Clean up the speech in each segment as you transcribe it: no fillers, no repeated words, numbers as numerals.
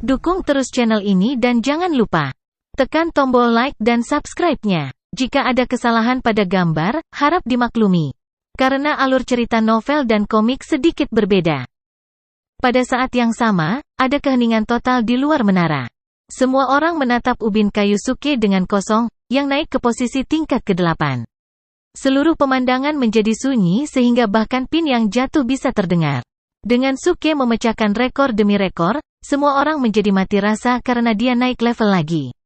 Dukung terus channel ini dan jangan lupa tekan tombol like dan subscribe-nya. Jika ada kesalahan pada gambar, harap dimaklumi. Karena alur cerita novel dan komik sedikit berbeda. Pada saat yang sama, ada keheningan total di luar menara. Semua orang menatap ubin kayu Suke dengan kosong, yang naik ke posisi tingkat ke-8. Seluruh pemandangan menjadi sunyi sehingga bahkan pin yang jatuh bisa terdengar. Dengan Suke memecahkan rekor demi rekor, semua orang menjadi mati rasa karena dia naik level lagi.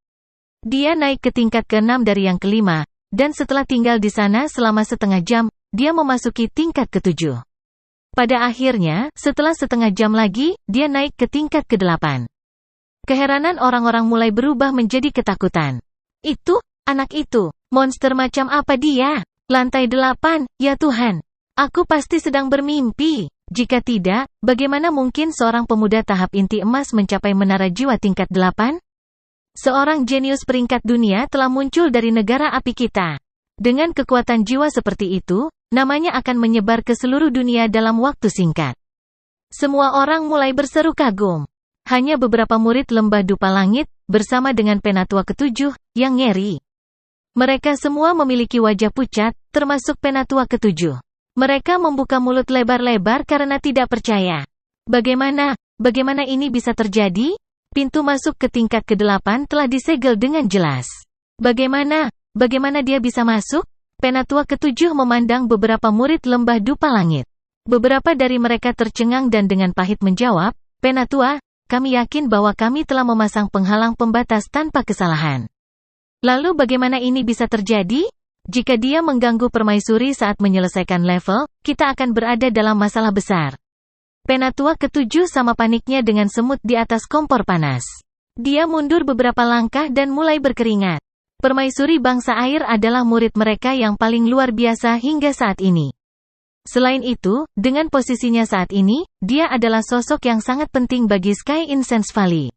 Dia naik ke tingkat ke-6 dari yang ke-5, dan setelah tinggal di sana selama setengah jam, dia memasuki tingkat ke-7. Pada akhirnya, setelah setengah jam lagi, dia naik ke tingkat ke-8. Keheranan orang-orang mulai berubah menjadi ketakutan. Itu, anak itu, monster macam apa dia? Lantai 8, ya Tuhan. Aku pasti sedang bermimpi. Jika tidak, bagaimana mungkin seorang pemuda tahap inti emas mencapai menara jiwa tingkat 8? Seorang jenius peringkat dunia telah muncul dari negara api kita. Dengan kekuatan jiwa seperti itu, namanya akan menyebar ke seluruh dunia dalam waktu singkat. Semua orang mulai berseru kagum. Hanya beberapa murid lembah dupa langit, bersama dengan penatua ke-7, yang ngeri. Mereka semua memiliki wajah pucat, termasuk penatua ke-7. Mereka membuka mulut lebar-lebar karena tidak percaya. Bagaimana ini bisa terjadi? Pintu masuk ke tingkat ke-8 telah disegel dengan jelas. Bagaimana dia bisa masuk? Penatua ke-7 memandang beberapa murid lembah dupa langit. Beberapa dari mereka tercengang dan dengan pahit menjawab, "Penatua, kami yakin bahwa kami telah memasang penghalang pembatas tanpa kesalahan." Lalu bagaimana ini bisa terjadi? Jika dia mengganggu permaisuri saat menyelesaikan level, kita akan berada dalam masalah besar. Penatua ke-7 sama paniknya dengan semut di atas kompor panas. Dia mundur beberapa langkah dan mulai berkeringat. Permaisuri bangsa air adalah murid mereka yang paling luar biasa hingga saat ini. Selain itu, dengan posisinya saat ini, dia adalah sosok yang sangat penting bagi Sky Incense Valley.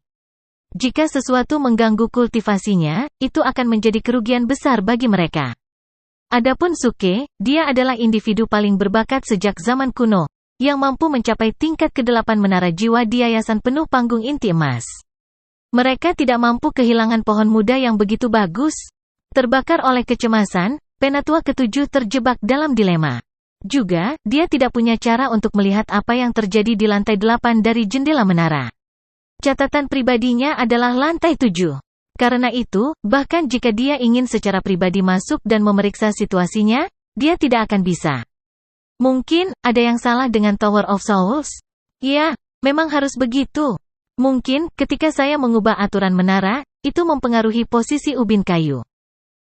Jika sesuatu mengganggu kultivasinya, itu akan menjadi kerugian besar bagi mereka. Adapun Suke, dia adalah individu paling berbakat sejak zaman kuno, yang mampu mencapai tingkat ke-8 menara jiwa di yayasan penuh panggung inti emas. Mereka tidak mampu kehilangan pohon muda yang begitu bagus. Terbakar oleh kecemasan, penatua ke-7 terjebak dalam dilema. Juga, dia tidak punya cara untuk melihat apa yang terjadi di lantai 8 dari jendela menara. Catatan pribadinya adalah lantai 7. Karena itu, bahkan jika dia ingin secara pribadi masuk dan memeriksa situasinya, dia tidak akan bisa. Mungkin, ada yang salah dengan Tower of Souls? Ya, memang harus begitu. Mungkin, ketika saya mengubah aturan menara, itu mempengaruhi posisi ubin kayu.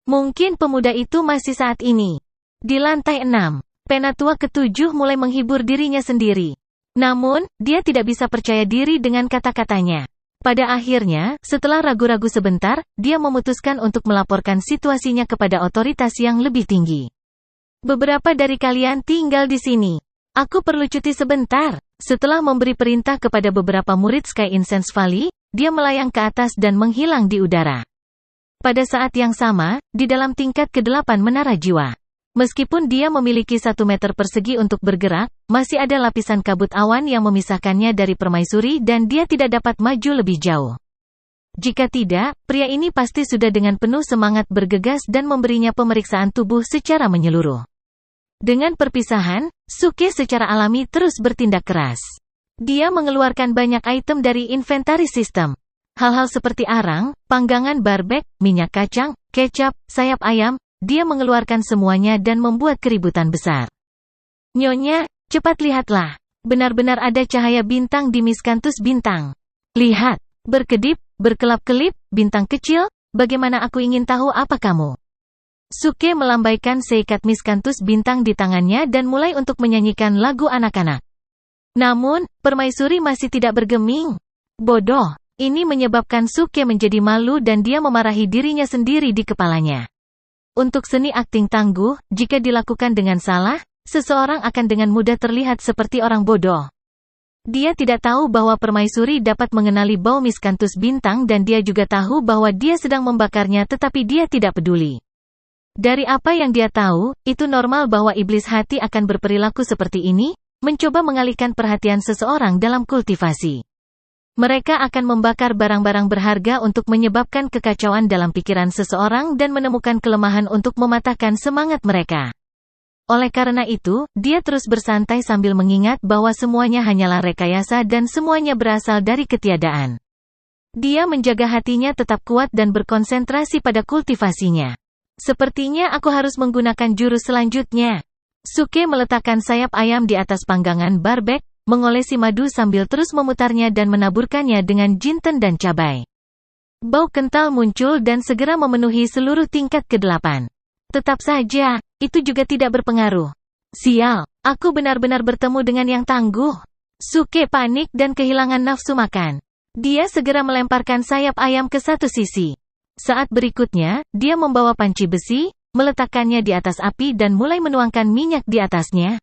Mungkin pemuda itu masih saat ini. Di lantai 6, penatua ke-7 mulai menghibur dirinya sendiri. Namun, dia tidak bisa percaya diri dengan kata-katanya. Pada akhirnya, setelah ragu-ragu sebentar, dia memutuskan untuk melaporkan situasinya kepada otoritas yang lebih tinggi. Beberapa dari kalian tinggal di sini. Aku perlu cuti sebentar. Setelah memberi perintah kepada beberapa murid Sky Incense Valley, dia melayang ke atas dan menghilang di udara. Pada saat yang sama, di dalam tingkat ke-8 menara jiwa. Meskipun dia memiliki 1 meter persegi untuk bergerak, masih ada lapisan kabut awan yang memisahkannya dari permaisuri dan dia tidak dapat maju lebih jauh. Jika tidak, pria ini pasti sudah dengan penuh semangat bergegas dan memberinya pemeriksaan tubuh secara menyeluruh. Dengan perpisahan, Suke secara alami terus bertindak keras. Dia mengeluarkan banyak item dari inventaris sistem. Hal-hal seperti arang, panggangan barbek, minyak kacang, kecap, sayap ayam, dia mengeluarkan semuanya dan membuat keributan besar. Nyonya, cepat lihatlah. Benar-benar ada cahaya bintang di miskantus bintang. Lihat, berkedip, berkelap-kelip, bintang kecil, bagaimana aku ingin tahu apa kamu. Suke melambaikan seikat miskantus bintang di tangannya dan mulai untuk menyanyikan lagu anak-anak. Namun, permaisuri masih tidak bergeming. Bodoh, ini menyebabkan Suke menjadi malu dan dia memarahi dirinya sendiri di kepalanya. Untuk seni akting tangguh, jika dilakukan dengan salah, seseorang akan dengan mudah terlihat seperti orang bodoh. Dia tidak tahu bahwa permaisuri dapat mengenali bau miskantus bintang dan dia juga tahu bahwa dia sedang membakarnya tetapi dia tidak peduli. Dari apa yang dia tahu, itu normal bahwa iblis hati akan berperilaku seperti ini, mencoba mengalihkan perhatian seseorang dalam kultivasi. Mereka akan membakar barang-barang berharga untuk menyebabkan kekacauan dalam pikiran seseorang dan menemukan kelemahan untuk mematahkan semangat mereka. Oleh karena itu, dia terus bersantai sambil mengingat bahwa semuanya hanyalah rekayasa dan semuanya berasal dari ketiadaan. Dia menjaga hatinya tetap kuat dan berkonsentrasi pada kultivasinya. Sepertinya aku harus menggunakan jurus selanjutnya. Suke meletakkan sayap ayam di atas panggangan barbek, mengolesi madu sambil terus memutarnya dan menaburkannya dengan jinten dan cabai. Bau kental muncul dan segera memenuhi seluruh tingkat ke-8. Tetap saja, itu juga tidak berpengaruh. Sial, aku benar-benar bertemu dengan yang tangguh. Suke panik dan kehilangan nafsu makan. Dia segera melemparkan sayap ayam ke satu sisi. Saat berikutnya, dia membawa panci besi, meletakkannya di atas api dan mulai menuangkan minyak di atasnya.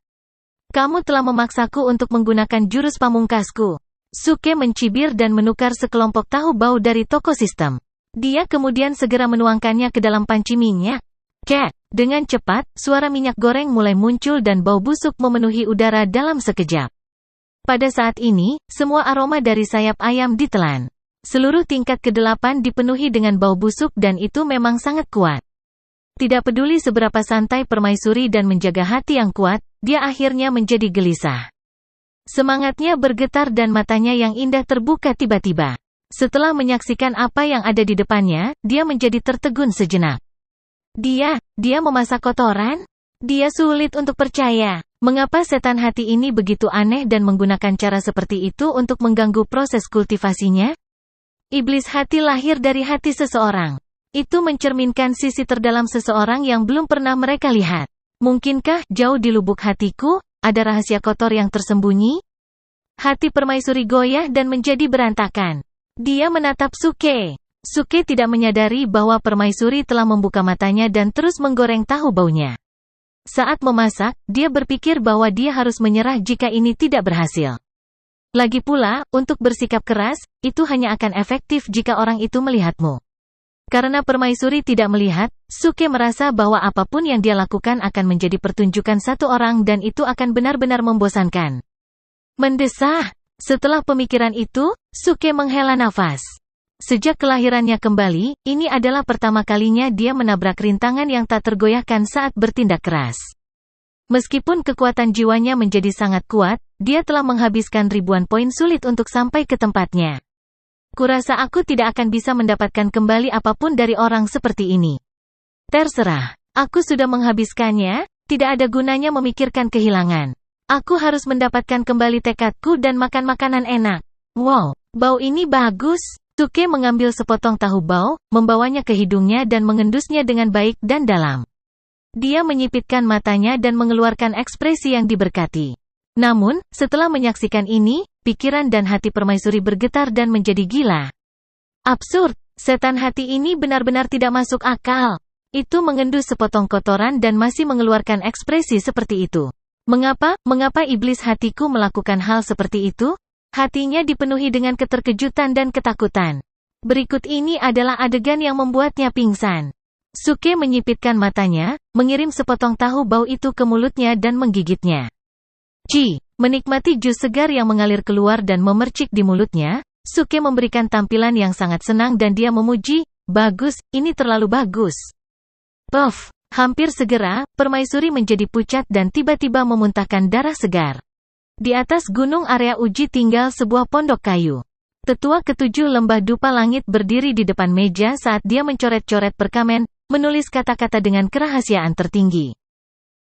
Kamu telah memaksaku untuk menggunakan jurus pamungkasku. Suke mencibir dan menukar sekelompok tahu bau dari toko sistem. Dia kemudian segera menuangkannya ke dalam panci minyak. Dengan cepat, suara minyak goreng mulai muncul dan bau busuk memenuhi udara dalam sekejap. Pada saat ini, semua aroma dari sayap ayam ditelan. Seluruh tingkat ke-8 dipenuhi dengan bau busuk dan itu memang sangat kuat. Tidak peduli seberapa santai permaisuri dan menjaga hati yang kuat, dia akhirnya menjadi gelisah. Semangatnya bergetar dan matanya yang indah terbuka tiba-tiba. Setelah menyaksikan apa yang ada di depannya, dia menjadi tertegun sejenak. Dia memasak kotoran? Dia sulit untuk percaya. Mengapa setan hati ini begitu aneh dan menggunakan cara seperti itu untuk mengganggu proses kultivasinya? Iblis hati lahir dari hati seseorang. Itu mencerminkan sisi terdalam seseorang yang belum pernah mereka lihat. Mungkinkah, jauh di lubuk hatiku, ada rahasia kotor yang tersembunyi? Hati permaisuri goyah dan menjadi berantakan. Dia menatap Suke. Suke tidak menyadari bahwa permaisuri telah membuka matanya dan terus menggoreng tahu baunya. Saat memasak, dia berpikir bahwa dia harus menyerah jika ini tidak berhasil. Lagi pula, untuk bersikap keras, itu hanya akan efektif jika orang itu melihatmu. Karena permaisuri tidak melihat, Suke merasa bahwa apapun yang dia lakukan akan menjadi pertunjukan satu orang dan itu akan benar-benar membosankan. Mendesah. Setelah pemikiran itu, Suke menghela nafas. Sejak kelahirannya kembali, ini adalah pertama kalinya dia menabrak rintangan yang tak tergoyahkan saat bertindak keras. Meskipun kekuatan jiwanya menjadi sangat kuat, dia telah menghabiskan ribuan poin sulit untuk sampai ke tempatnya. Kurasa aku tidak akan bisa mendapatkan kembali apapun dari orang seperti ini. Terserah. Aku sudah menghabiskannya, tidak ada gunanya memikirkan kehilangan. Aku harus mendapatkan kembali tekadku dan makan makanan enak. Wow, bau ini bagus. Suke mengambil sepotong tahu bau, membawanya ke hidungnya dan mengendusnya dengan baik dan dalam. Dia menyipitkan matanya dan mengeluarkan ekspresi yang diberkati. Namun, setelah menyaksikan ini, pikiran dan hati permaisuri bergetar dan menjadi gila. Absurd, setan hati ini benar-benar tidak masuk akal. Itu mengendus sepotong kotoran dan masih mengeluarkan ekspresi seperti itu. Mengapa iblis hatiku melakukan hal seperti itu? Hatinya dipenuhi dengan keterkejutan dan ketakutan. Berikut ini adalah adegan yang membuatnya pingsan. Suke menyipitkan matanya, mengirim sepotong tahu bau itu ke mulutnya dan menggigitnya. Menikmati jus segar yang mengalir keluar dan memercik di mulutnya, Suke memberikan tampilan yang sangat senang dan dia memuji, bagus, ini terlalu bagus. Puff, hampir segera, permaisuri menjadi pucat dan tiba-tiba memuntahkan darah segar. Di atas gunung area uji tinggal sebuah pondok kayu. Tetua ketujuh lembah dupa langit berdiri di depan meja saat dia mencoret-coret perkamen, menulis kata-kata dengan kerahasiaan tertinggi.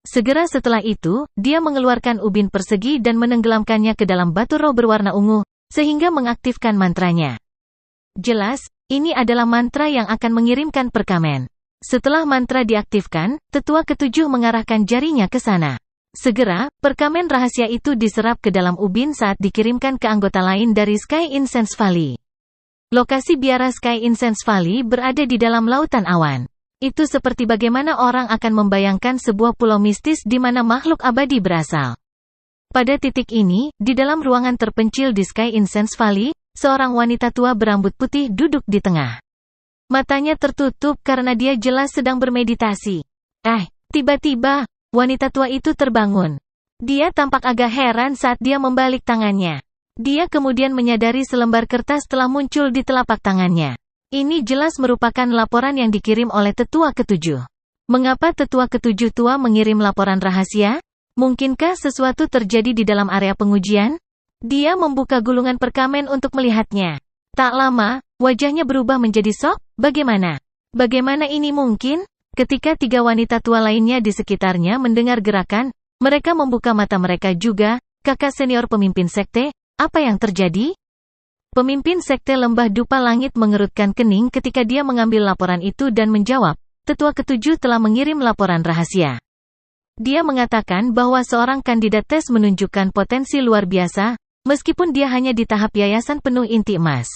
Segera setelah itu, dia mengeluarkan ubin persegi dan menenggelamkannya ke dalam batu roh berwarna ungu, sehingga mengaktifkan mantranya. Jelas, ini adalah mantra yang akan mengirimkan perkamen. Setelah mantra diaktifkan, tetua ketujuh mengarahkan jarinya ke sana. Segera, perkamen rahasia itu diserap ke dalam ubin saat dikirimkan ke anggota lain dari Sky Incense Valley. Lokasi biara Sky Incense Valley berada di dalam lautan awan. Itu seperti bagaimana orang akan membayangkan sebuah pulau mistis di mana makhluk abadi berasal. Pada titik ini, di dalam ruangan terpencil di Sky Incense Valley, seorang wanita tua berambut putih duduk di tengah. Matanya tertutup karena dia jelas sedang bermeditasi. Tiba-tiba, wanita tua itu terbangun. Dia tampak agak heran saat dia membalik tangannya. Dia kemudian menyadari selembar kertas telah muncul di telapak tangannya. Ini jelas merupakan laporan yang dikirim oleh tetua ketujuh. Mengapa tetua ketujuh tua mengirim laporan rahasia? Mungkinkah sesuatu terjadi di dalam area pengujian? Dia membuka gulungan perkamen untuk melihatnya. Tak lama, wajahnya berubah menjadi shock. Bagaimana? Bagaimana ini mungkin? Ketika tiga wanita tua lainnya di sekitarnya mendengar gerakan, mereka membuka mata mereka juga. Kakak senior pemimpin sekte, apa yang terjadi? Pemimpin sekte Lembah Dupa Langit mengerutkan kening ketika dia mengambil laporan itu dan menjawab, tetua ketujuh telah mengirim laporan rahasia. Dia mengatakan bahwa seorang kandidat tes menunjukkan potensi luar biasa, meskipun dia hanya di tahap yayasan penuh inti emas.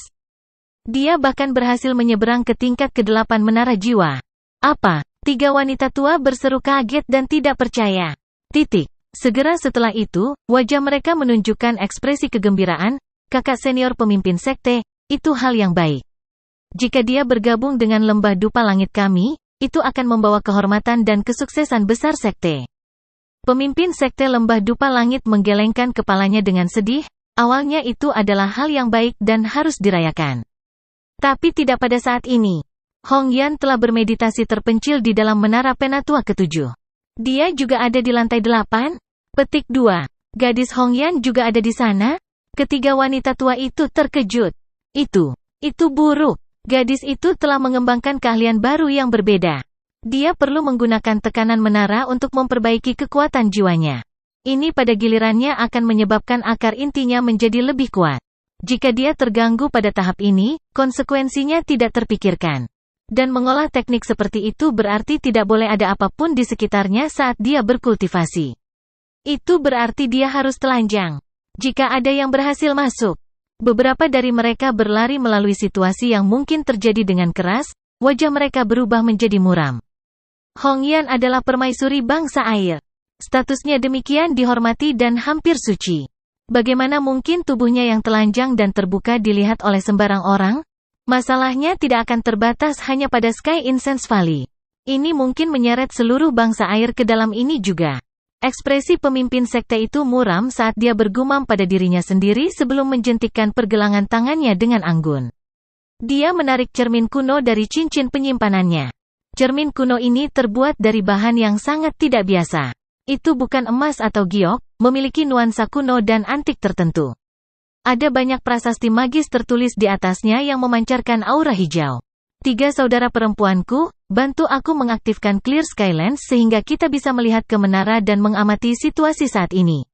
Dia bahkan berhasil menyeberang ke tingkat ke-8 menara jiwa. Apa? Tiga wanita tua berseru kaget dan tidak percaya. Segera setelah itu, wajah mereka menunjukkan ekspresi kegembiraan. Kakak senior pemimpin sekte, itu hal yang baik. Jika dia bergabung dengan Lembah Dupa Langit kami, itu akan membawa kehormatan dan kesuksesan besar sekte. Pemimpin sekte Lembah Dupa Langit menggelengkan kepalanya dengan sedih. Awalnya itu adalah hal yang baik dan harus dirayakan. Tapi tidak pada saat ini. Hong Yan telah bermeditasi terpencil di dalam menara penatua ketujuh. Dia juga ada di lantai 8. Petik 2. Gadis Hong Yan juga ada di sana? Ketiga wanita tua itu terkejut. Itu buruk. Gadis itu telah mengembangkan keahlian baru yang berbeda. Dia perlu menggunakan tekanan menara untuk memperbaiki kekuatan jiwanya. Ini pada gilirannya akan menyebabkan akar intinya menjadi lebih kuat. Jika dia terganggu pada tahap ini, konsekuensinya tidak terpikirkan. Dan mengolah teknik seperti itu berarti tidak boleh ada apapun di sekitarnya saat dia berkultivasi. Itu berarti dia harus telanjang. Jika ada yang berhasil masuk, beberapa dari mereka berlari melalui situasi yang mungkin terjadi dengan keras, wajah mereka berubah menjadi muram. Hong Yan adalah permaisuri bangsa air. Statusnya demikian dihormati dan hampir suci. Bagaimana mungkin tubuhnya yang telanjang dan terbuka dilihat oleh sembarang orang? Masalahnya tidak akan terbatas hanya pada Sky Incense Valley. Ini mungkin menyeret seluruh bangsa air ke dalam ini juga. Ekspresi pemimpin sekte itu muram saat dia bergumam pada dirinya sendiri sebelum menjentikkan pergelangan tangannya dengan anggun. Dia menarik cermin kuno dari cincin penyimpanannya. Cermin kuno ini terbuat dari bahan yang sangat tidak biasa. Itu bukan emas atau giok, memiliki nuansa kuno dan antik tertentu. Ada banyak prasasti magis tertulis di atasnya yang memancarkan aura hijau. Tiga saudara perempuanku, bantu aku mengaktifkan Clear Sky Lens sehingga kita bisa melihat ke menara dan mengamati situasi saat ini.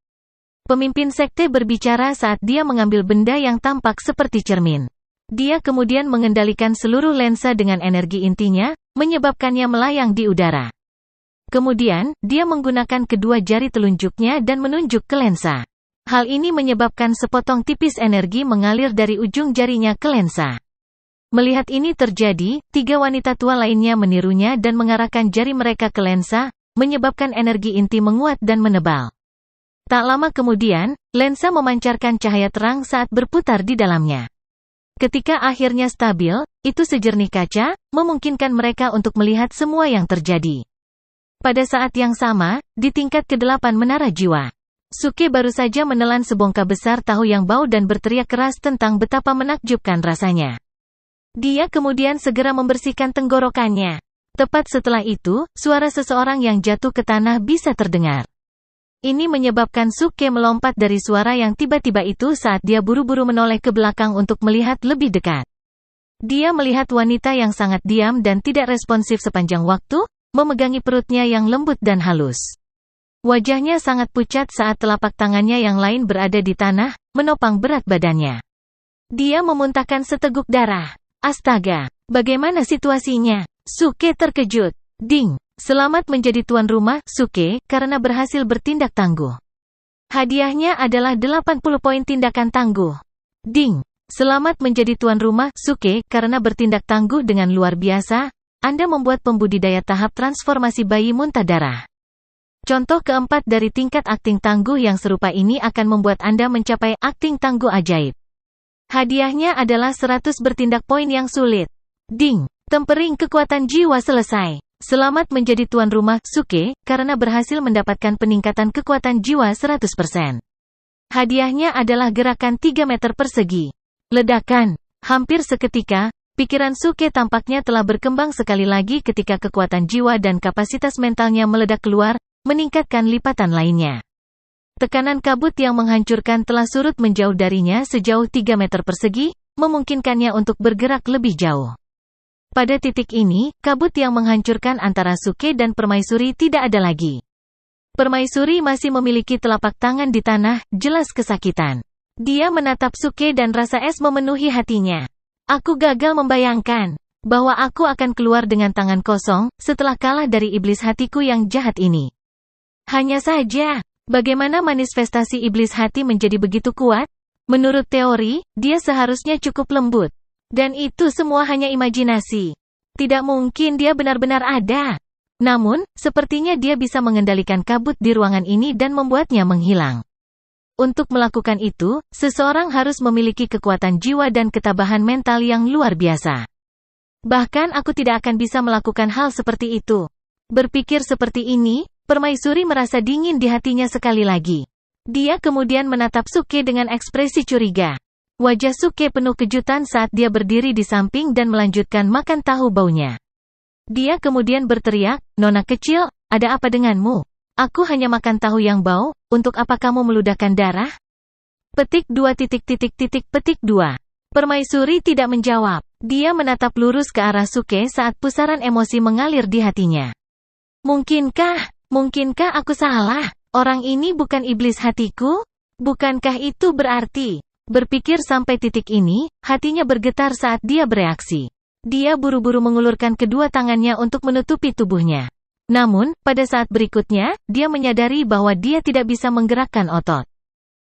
Pemimpin sekte berbicara saat dia mengambil benda yang tampak seperti cermin. Dia kemudian mengendalikan seluruh lensa dengan energi intinya, menyebabkannya melayang di udara. Kemudian, dia menggunakan kedua jari telunjuknya dan menunjuk ke lensa. Hal ini menyebabkan sepotong tipis energi mengalir dari ujung jarinya ke lensa. Melihat ini terjadi, tiga wanita tua lainnya menirunya dan mengarahkan jari mereka ke lensa, menyebabkan energi inti menguat dan menebal. Tak lama kemudian, lensa memancarkan cahaya terang saat berputar di dalamnya. Ketika akhirnya stabil, itu sejernih kaca, memungkinkan mereka untuk melihat semua yang terjadi. Pada saat yang sama, di tingkat ke-8 menara jiwa, Suke baru saja menelan sebongkah besar tahu yang bau dan berteriak keras tentang betapa menakjubkan rasanya. Dia kemudian segera membersihkan tenggorokannya. Tepat setelah itu, suara seseorang yang jatuh ke tanah bisa terdengar. Ini menyebabkan Suke melompat dari suara yang tiba-tiba itu saat dia buru-buru menoleh ke belakang untuk melihat lebih dekat. Dia melihat wanita yang sangat diam dan tidak responsif sepanjang waktu, memegangi perutnya yang lembut dan halus. Wajahnya sangat pucat saat telapak tangannya yang lain berada di tanah, menopang berat badannya. Dia memuntahkan seteguk darah. Astaga, bagaimana situasinya? Suke terkejut. Ding, selamat menjadi tuan rumah, Suke, karena berhasil bertindak tangguh. Hadiahnya adalah 80 poin tindakan tangguh. Ding, selamat menjadi tuan rumah, Suke, karena bertindak tangguh dengan luar biasa. Anda membuat pembudidaya tahap transformasi bayi muntah darah. Contoh keempat dari tingkat akting tangguh yang serupa ini akan membuat Anda mencapai akting tangguh ajaib. Hadiahnya adalah 100 bertindak poin yang sulit. Ding, tempering kekuatan jiwa selesai. Selamat menjadi tuan rumah, Suke, karena berhasil mendapatkan peningkatan kekuatan jiwa 100%. Hadiahnya adalah gerakan 3 meter persegi. Ledakan. Hampir seketika, pikiran Suke tampaknya telah berkembang sekali lagi ketika kekuatan jiwa dan kapasitas mentalnya meledak keluar, meningkatkan lipatan lainnya. Tekanan kabut yang menghancurkan telah surut menjauh darinya sejauh 3 meter persegi, memungkinkannya untuk bergerak lebih jauh. Pada titik ini, kabut yang menghancurkan antara Suke dan Permaisuri tidak ada lagi. Permaisuri masih memiliki telapak tangan di tanah, jelas kesakitan. Dia menatap Suke dan rasa es memenuhi hatinya. Aku gagal membayangkan bahwa aku akan keluar dengan tangan kosong setelah kalah dari iblis hatiku yang jahat ini. Hanya saja, bagaimana manifestasi iblis hati menjadi begitu kuat? Menurut teori, dia seharusnya cukup lembut. Dan itu semua hanya imajinasi. Tidak mungkin dia benar-benar ada. Namun, sepertinya dia bisa mengendalikan kabut di ruangan ini dan membuatnya menghilang. Untuk melakukan itu, seseorang harus memiliki kekuatan jiwa dan ketabahan mental yang luar biasa. Bahkan aku tidak akan bisa melakukan hal seperti itu. Berpikir seperti ini, Permaisuri merasa dingin di hatinya sekali lagi. Dia kemudian menatap Suke dengan ekspresi curiga. Wajah Suke penuh kejutan saat dia berdiri di samping dan melanjutkan makan tahu baunya. Dia kemudian berteriak, "Nona kecil, ada apa denganmu? Aku hanya makan tahu yang bau, untuk apa kamu meludahkan darah?" Petik 2. Permaisuri tidak menjawab. Dia menatap lurus ke arah Suke saat pusaran emosi mengalir di hatinya. Mungkinkah aku salah? Orang ini bukan iblis hatiku? Bukankah itu berarti? Berpikir sampai titik ini, hatinya bergetar saat dia bereaksi. Dia buru-buru mengulurkan kedua tangannya untuk menutupi tubuhnya. Namun, pada saat berikutnya, dia menyadari bahwa dia tidak bisa menggerakkan otot.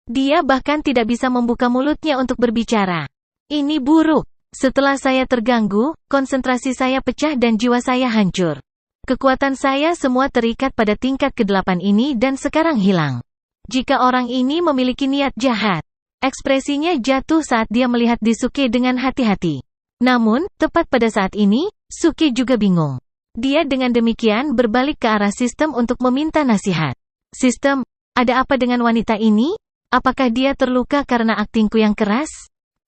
Dia bahkan tidak bisa membuka mulutnya untuk berbicara. Ini buruk. Setelah saya terganggu, konsentrasi saya pecah dan jiwa saya hancur. Kekuatan saya semua terikat pada tingkat ke-8 ini dan sekarang hilang. Jika orang ini memiliki niat jahat. Ekspresinya jatuh saat dia melihat Suke dengan hati-hati. Namun, tepat pada saat ini, Suke juga bingung. Dia dengan demikian berbalik ke arah sistem untuk meminta nasihat. Sistem, ada apa dengan wanita ini? Apakah dia terluka karena aktingku yang keras?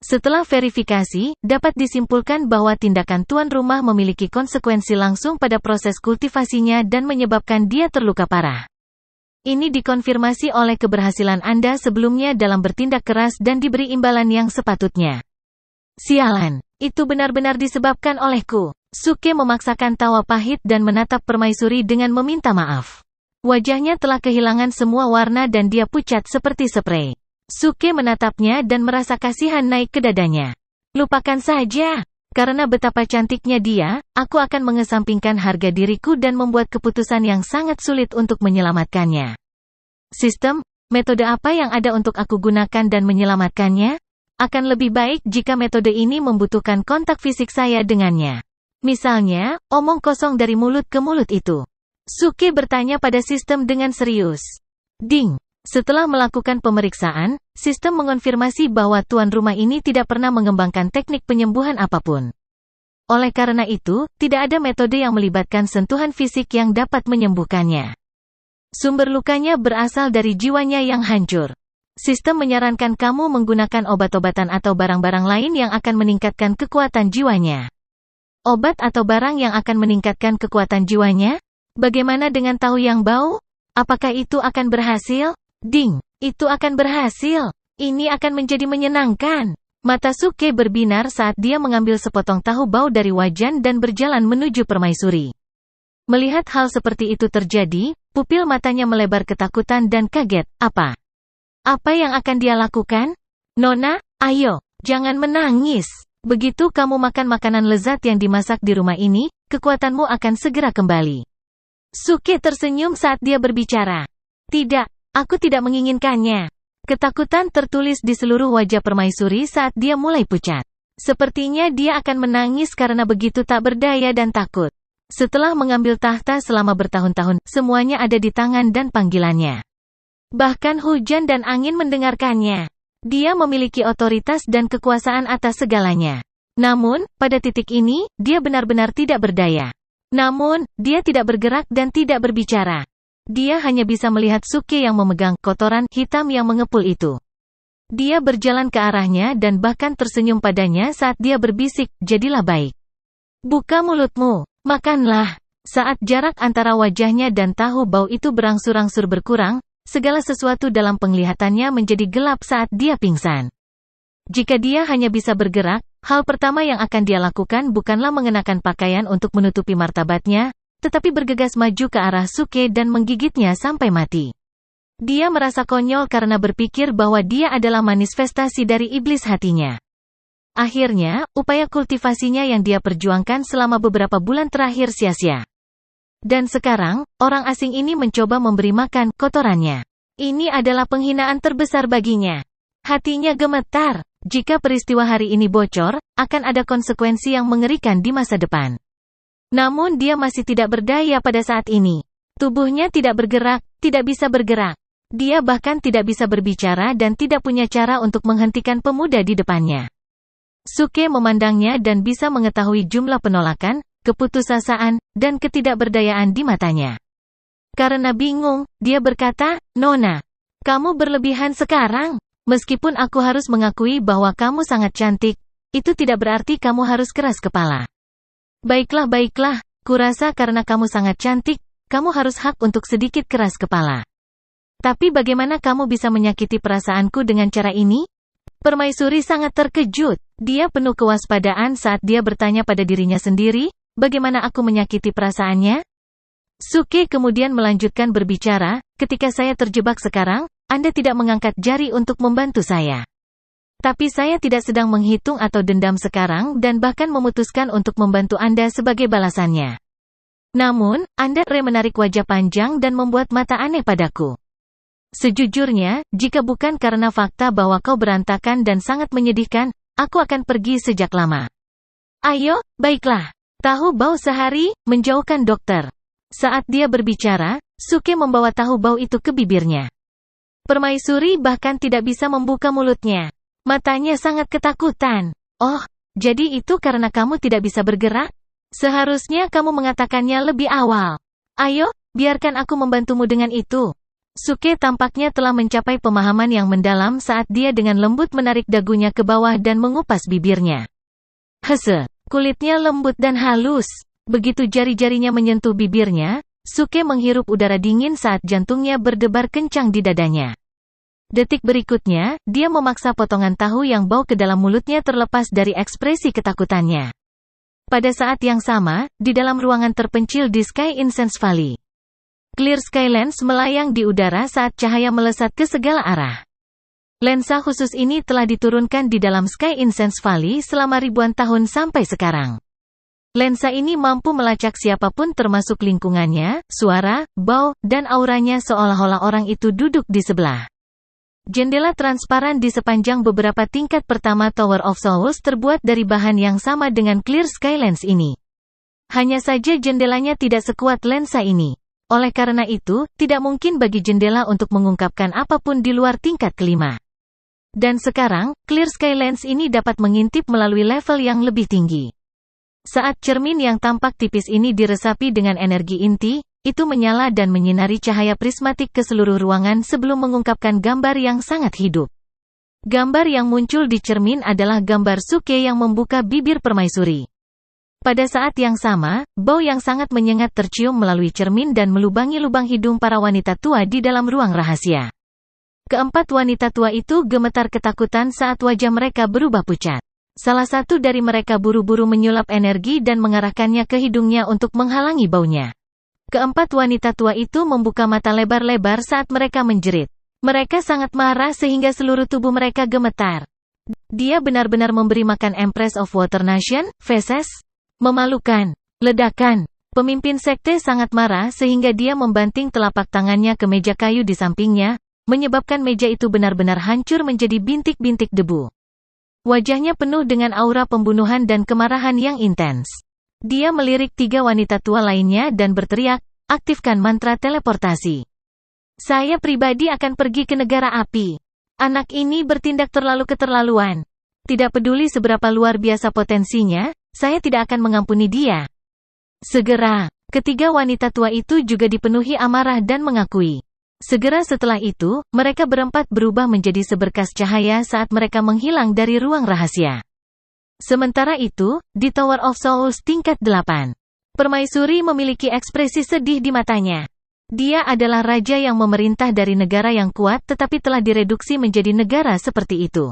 Setelah verifikasi, dapat disimpulkan bahwa tindakan tuan rumah memiliki konsekuensi langsung pada proses kultivasinya dan menyebabkan dia terluka parah. Ini dikonfirmasi oleh keberhasilan Anda sebelumnya dalam bertindak keras dan diberi imbalan yang sepatutnya. Sialan. Itu benar-benar disebabkan olehku. Suke memaksakan tawa pahit dan menatap Permaisuri dengan meminta maaf. Wajahnya telah kehilangan semua warna dan dia pucat seperti sprei. Suke menatapnya dan merasa kasihan naik ke dadanya. Lupakan saja. Karena betapa cantiknya dia, aku akan mengesampingkan harga diriku dan membuat keputusan yang sangat sulit untuk menyelamatkannya. Sistem, metode apa yang ada untuk aku gunakan dan menyelamatkannya? Akan lebih baik jika metode ini membutuhkan kontak fisik saya dengannya. Misalnya, omong kosong dari mulut ke mulut itu. Suke bertanya pada sistem dengan serius. Ding. Setelah melakukan pemeriksaan, sistem mengonfirmasi bahwa tuan rumah ini tidak pernah mengembangkan teknik penyembuhan apapun. Oleh karena itu, tidak ada metode yang melibatkan sentuhan fisik yang dapat menyembuhkannya. Sumber lukanya berasal dari jiwanya yang hancur. Sistem menyarankan kamu menggunakan obat-obatan atau barang-barang lain yang akan meningkatkan kekuatan jiwanya. Obat atau barang yang akan meningkatkan kekuatan jiwanya? Bagaimana dengan tahu yang bau? Apakah itu akan berhasil? Ding, itu akan berhasil. Ini akan menjadi menyenangkan. Mata Suke berbinar saat dia mengambil sepotong tahu bau dari wajan dan berjalan menuju Permaisuri. Melihat hal seperti itu terjadi, pupil matanya melebar ketakutan dan kaget. Apa yang akan dia lakukan? Nona, ayo, jangan menangis. Begitu kamu makan makanan lezat yang dimasak di rumah ini, kekuatanmu akan segera kembali. Suke tersenyum saat dia berbicara. Tidak, aku tidak menginginkannya. Ketakutan tertulis di seluruh wajah Permaisuri saat dia mulai pucat. Sepertinya dia akan menangis karena begitu tak berdaya dan takut. Setelah mengambil tahta selama bertahun-tahun, semuanya ada di tangan dan panggilannya. Bahkan hujan dan angin mendengarkannya. Dia memiliki otoritas dan kekuasaan atas segalanya. Namun, pada titik ini, dia benar-benar tidak berdaya. Namun, dia tidak bergerak dan tidak berbicara. Dia hanya bisa melihat Suke yang memegang kotoran hitam yang mengepul itu. Dia berjalan ke arahnya dan bahkan tersenyum padanya saat dia berbisik, "Jadilah baik. Buka mulutmu, makanlah." Saat jarak antara wajahnya dan tahu bau itu berangsur-angsur berkurang, segala sesuatu dalam penglihatannya menjadi gelap saat dia pingsan. Jika dia hanya bisa bergerak, hal pertama yang akan dia lakukan bukanlah mengenakan pakaian untuk menutupi martabatnya, tetapi bergegas maju ke arah Suke dan menggigitnya sampai mati. Dia merasa konyol karena berpikir bahwa dia adalah manifestasi dari iblis hatinya. Akhirnya, upaya kultivasinya yang dia perjuangkan selama beberapa bulan terakhir sia-sia. Dan sekarang, orang asing ini mencoba memberi makan kotorannya. Ini adalah penghinaan terbesar baginya. Hatinya gemetar. Jika peristiwa hari ini bocor, akan ada konsekuensi yang mengerikan di masa depan. Namun dia masih tidak berdaya pada saat ini. Tubuhnya tidak bergerak, tidak bisa bergerak. Dia bahkan tidak bisa berbicara dan tidak punya cara untuk menghentikan pemuda di depannya. Suke memandangnya dan bisa mengetahui jumlah penolakan, keputusasaan, dan ketidakberdayaan di matanya. Karena bingung, dia berkata, "Nona, kamu berlebihan sekarang. Meskipun aku harus mengakui bahwa kamu sangat cantik, itu tidak berarti kamu harus keras kepala." Baiklah, kurasa karena kamu sangat cantik, kamu harus hak untuk sedikit keras kepala. Tapi bagaimana kamu bisa menyakiti perasaanku dengan cara ini? Permaisuri sangat terkejut. Dia penuh kewaspadaan saat dia bertanya pada dirinya sendiri, bagaimana aku menyakiti perasaannya? Suke kemudian melanjutkan berbicara, "Ketika saya terjebak sekarang, Anda tidak mengangkat jari untuk membantu saya. Tapi saya tidak sedang menghitung atau dendam sekarang dan bahkan memutuskan untuk membantu Anda sebagai balasannya. Namun, Anda menarik wajah panjang dan membuat mata aneh padaku. Sejujurnya, jika bukan karena fakta bahwa kau berantakan dan sangat menyedihkan, aku akan pergi sejak lama." "Ayo, baiklah. Tahu bau sehari, menjauhkan dokter." Saat dia berbicara, Suke membawa tahu bau itu ke bibirnya. Permaisuri bahkan tidak bisa membuka mulutnya. Matanya sangat ketakutan. "Oh, jadi itu karena kamu tidak bisa bergerak? Seharusnya kamu mengatakannya lebih awal. Ayo, biarkan aku membantumu dengan itu." Suke tampaknya telah mencapai pemahaman yang mendalam saat dia dengan lembut menarik dagunya ke bawah dan mengupas bibirnya. Kulitnya lembut dan halus. Begitu jari-jarinya menyentuh bibirnya, Suke menghirup udara dingin saat jantungnya berdebar kencang di dadanya. Detik berikutnya, dia memaksa potongan tahu yang bau ke dalam mulutnya terlepas dari ekspresi ketakutannya. Pada saat yang sama, di dalam ruangan terpencil di Sky Incense Valley, Clear Sky Lens melayang di udara saat cahaya melesat ke segala arah. Lensa khusus ini telah diturunkan di dalam Sky Incense Valley selama ribuan tahun sampai sekarang. Lensa ini mampu melacak siapapun termasuk lingkungannya, suara, bau, dan auranya seolah-olah orang itu duduk di sebelah. Jendela transparan di sepanjang beberapa tingkat pertama Tower of Souls terbuat dari bahan yang sama dengan Clear Sky Lens ini. Hanya saja jendelanya tidak sekuat lensa ini. Oleh karena itu, tidak mungkin bagi jendela untuk mengungkapkan apapun di luar tingkat kelima. Dan sekarang, Clear Sky Lens ini dapat mengintip melalui level yang lebih tinggi. Saat cermin yang tampak tipis ini diresapi dengan energi inti, itu menyala dan menyinari cahaya prismatik ke seluruh ruangan sebelum mengungkapkan gambar yang sangat hidup. Gambar yang muncul di cermin adalah gambar Suke yang membuka bibir permaisuri. Pada saat yang sama, bau yang sangat menyengat tercium melalui cermin dan melubangi lubang hidung para wanita tua di dalam ruang rahasia. Keempat wanita tua itu gemetar ketakutan saat wajah mereka berubah pucat. Salah satu dari mereka buru-buru menyulap energi dan mengarahkannya ke hidungnya untuk menghalangi baunya. Keempat wanita tua itu membuka mata lebar-lebar saat mereka menjerit. Mereka sangat marah sehingga seluruh tubuh mereka gemetar. Dia benar-benar memberi makan Empress of Water Nation, feses. Memalukan. Ledakan. Pemimpin sekte sangat marah sehingga dia membanting telapak tangannya ke meja kayu di sampingnya, menyebabkan meja itu benar-benar hancur menjadi bintik-bintik debu. Wajahnya penuh dengan aura pembunuhan dan kemarahan yang intens. Dia melirik tiga wanita tua lainnya dan berteriak, "Aktifkan mantra teleportasi. Saya pribadi akan pergi ke negara api. Anak ini bertindak terlalu keterlaluan. Tidak peduli seberapa luar biasa potensinya, saya tidak akan mengampuni dia." Segera, ketiga wanita tua itu juga dipenuhi amarah dan mengakui. Segera setelah itu, mereka berempat berubah menjadi seberkas cahaya saat mereka menghilang dari ruang rahasia. Sementara itu, di Tower of Souls tingkat 8, Permaisuri memiliki ekspresi sedih di matanya. Dia adalah raja yang memerintah dari negara yang kuat tetapi telah direduksi menjadi negara seperti itu.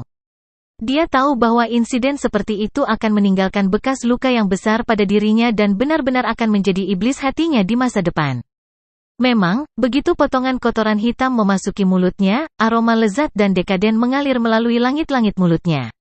Dia tahu bahwa insiden seperti itu akan meninggalkan bekas luka yang besar pada dirinya dan benar-benar akan menjadi iblis hatinya di masa depan. Memang, begitu potongan kotoran hitam memasuki mulutnya, aroma lezat dan dekaden mengalir melalui langit-langit mulutnya.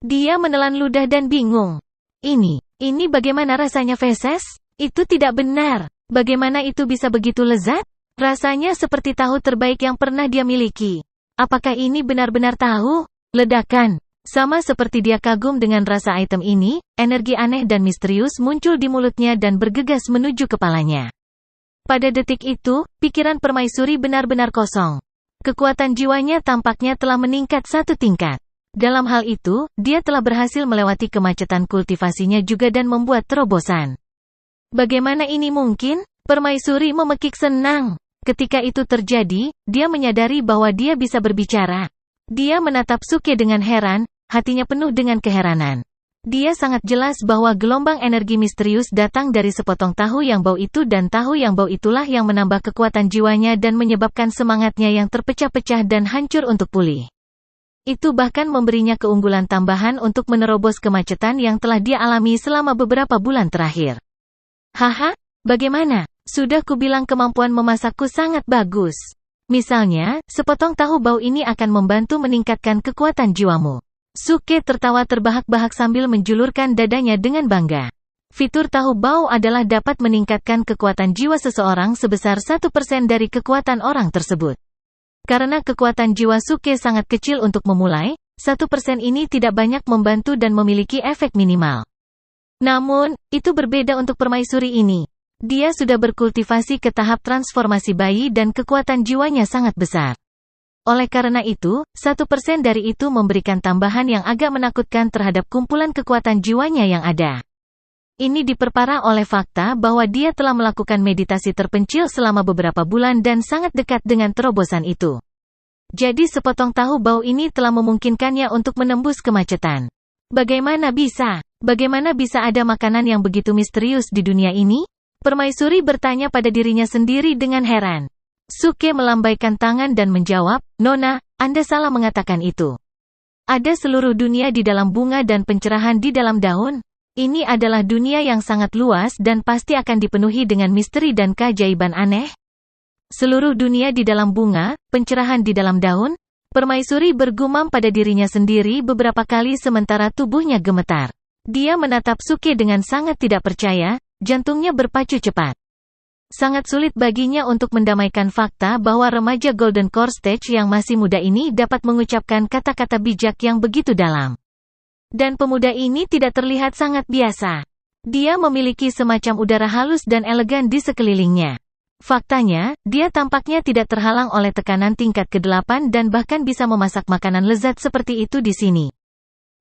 Dia menelan ludah dan bingung. Ini bagaimana rasanya feses? Itu tidak benar. Bagaimana itu bisa begitu lezat? Rasanya seperti tahu terbaik yang pernah dia miliki. Apakah ini benar-benar tahu? Ledakan. Sama seperti dia kagum dengan rasa item ini, energi aneh dan misterius muncul di mulutnya dan bergegas menuju kepalanya. Pada detik itu, pikiran permaisuri benar-benar kosong. Kekuatan jiwanya tampaknya telah meningkat satu tingkat. Dalam hal itu, dia telah berhasil melewati kemacetan kultivasinya juga dan membuat terobosan. Bagaimana ini mungkin? Permaisuri memekik senang. Ketika itu terjadi, dia menyadari bahwa dia bisa berbicara. Dia menatap Suke dengan heran, hatinya penuh dengan keheranan. Dia sangat jelas bahwa gelombang energi misterius datang dari sepotong tahu yang bau itu dan tahu yang bau itulah yang menambah kekuatan jiwanya dan menyebabkan semangatnya yang terpecah-pecah dan hancur untuk pulih. Itu bahkan memberinya keunggulan tambahan untuk menerobos kemacetan yang telah dia alami selama beberapa bulan terakhir. Haha, bagaimana? Sudah kubilang kemampuan memasakku sangat bagus. Misalnya, sepotong tahu bau ini akan membantu meningkatkan kekuatan jiwamu. Suke tertawa terbahak-bahak sambil menjulurkan dadanya dengan bangga. Fitur tahu bau adalah dapat meningkatkan kekuatan jiwa seseorang sebesar 1% dari kekuatan orang tersebut. Karena kekuatan jiwa Suke sangat kecil untuk memulai, 1% ini tidak banyak membantu dan memiliki efek minimal. Namun, itu berbeda untuk permaisuri ini. Dia sudah berkultivasi ke tahap transformasi bayi dan kekuatan jiwanya sangat besar. Oleh karena itu, 1% dari itu memberikan tambahan yang agak menakutkan terhadap kumpulan kekuatan jiwanya yang ada. Ini diperparah oleh fakta bahwa dia telah melakukan meditasi terpencil selama beberapa bulan dan sangat dekat dengan terobosan itu. Jadi sepotong tahu bau ini telah memungkinkannya untuk menembus kemacetan. Bagaimana bisa ada makanan yang begitu misterius di dunia ini? Permaisuri bertanya pada dirinya sendiri dengan heran. Suke melambaikan tangan dan menjawab, "Nona, Anda salah mengatakan itu. Ada seluruh dunia di dalam bunga dan pencerahan di dalam daun. Ini adalah dunia yang sangat luas dan pasti akan dipenuhi dengan misteri dan keajaiban aneh." Seluruh dunia di dalam bunga, pencerahan di dalam daun? Permaisuri bergumam pada dirinya sendiri beberapa kali sementara tubuhnya gemetar. Dia menatap Suke dengan sangat tidak percaya, jantungnya berpacu cepat. Sangat sulit baginya untuk mendamaikan fakta bahwa remaja Golden Core Stage yang masih muda ini dapat mengucapkan kata-kata bijak yang begitu dalam. Dan pemuda ini tidak terlihat sangat biasa. Dia memiliki semacam udara halus dan elegan di sekelilingnya. Faktanya, dia tampaknya tidak terhalang oleh tekanan tingkat ke-8 dan bahkan bisa memasak makanan lezat seperti itu di sini.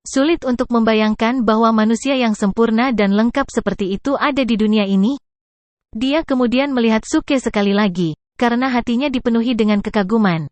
Sulit untuk membayangkan bahwa manusia yang sempurna dan lengkap seperti itu ada di dunia ini. Dia kemudian melihat Suke sekali lagi, karena hatinya dipenuhi dengan kekaguman.